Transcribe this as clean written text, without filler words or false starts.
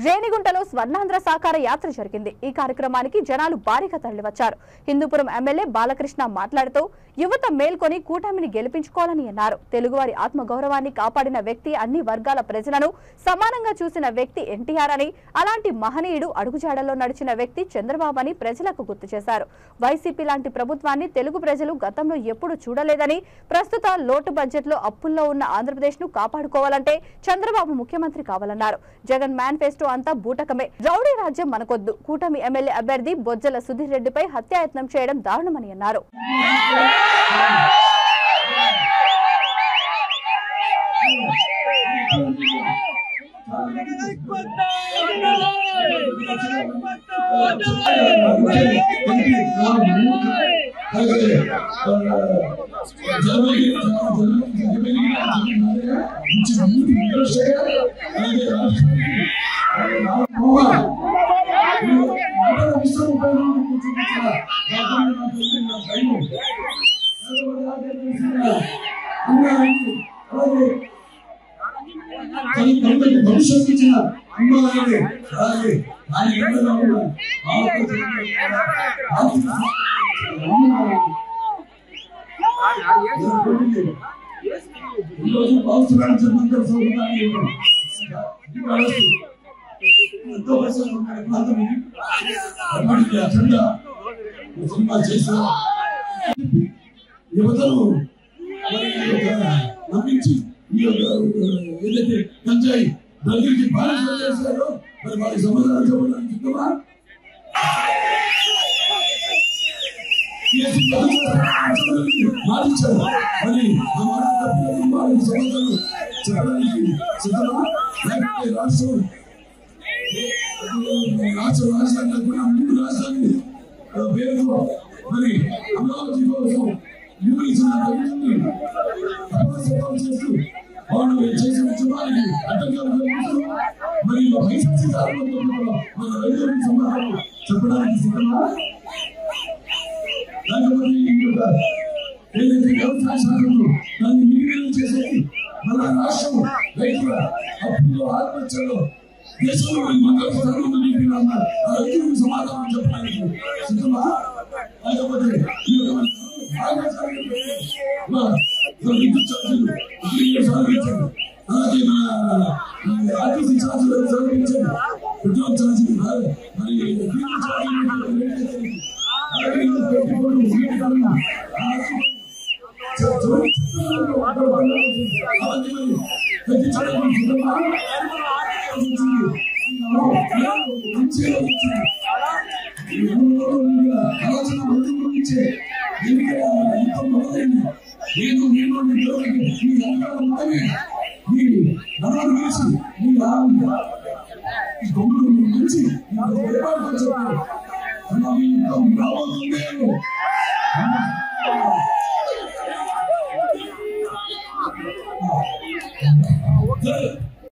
రేణిగుంటలో స్వర్ణాంధ్ర సాకార యాత్ర జరిగింది। ఈ కార్యక్రమానికి జనాలు భారీగా తరలివచ్చారు। హిందూపురం ఎమ్మెల్యే బాలకృష్ణ మాట్లాడుతూ యువత మేల్కొని కూటమిని గెలిపించుకోవాలని అన్నారు। తెలుగువారి ఆత్మగౌరవాన్ని కాపాడిన వ్యక్తి, అన్ని వర్గాల ప్రజలను సమానంగా చూసిన వ్యక్తి ఎన్టీఆర్ అని, అలాంటి మహనీయుడు అడుగుజాడల్లో నడిచిన వ్యక్తి చంద్రబాబు అని ప్రజలకు గుర్తు చేశారు। వైసీపీ లాంటి ప్రభుత్వాన్ని తెలుగు ప్రజలు గతంలో ఎప్పుడూ చూడలేదని, ప్రస్తుత లోటు బడ్జెట్లో అప్పుల్లో ఉన్న ఆంధ్రప్రదేశ్ ను కాపాడుకోవాలంటే చంద్రబాబు ముఖ్యమంత్రి కావాలన్నారు। జగన్ మేనిఫెస్టో అంతా బూటకమే, రౌడీ రాజ్యం మనకొద్దు, కూటమి ఎమ్మెల్యే అభ్యర్థి బొజ్జల సుధీర్ రెడ్డిపై హత్యాయత్నం చేయడం దారుణమని అన్నారు। యువతను నమ్మించి ఏదైతే గంజాయి దగ్గరికి బాధ్యత చేశారో మరి వారి సమాధానం చెప్పడానికి సిద్ధమా? మారించారు మరి వారికి సమాధానం చెప్పడానికి సిద్ధమా? లేకపోతే రాష్ట్రాన్ని కూడా మూడు రాష్ట్రాన్ని పేరుతో మరి అమరావతి కోసం చేస్తూ వాళ్ళు చేసిన ఉద్యమానికి అడ్డంగా మరి మన రైతులకు సమాధానం చెప్పడానికి సిద్ధమా? లేకపోతే ఏదైతే వ్యవసాయ శాఖలు దాన్ని నిర్వీర్యం చేసేది మన రాష్ట్రం రైతుల అప్పుల్లో ఆత్మహత్యలో దేశంలో మంగళ స్థానంలో నిలిపిన రైతులకు సమాధానం చెప్పడానికి సిద్ధమా? లేకపోతే విద్యుత్ ఛార్జీలు సాధించండి, అలాగే ఆర్టీసీ ఛార్జీలు సాధించండి, పెట్రోల్ ఛార్జీలు మరి డీజిల్ ఛార్జీలు నుంచి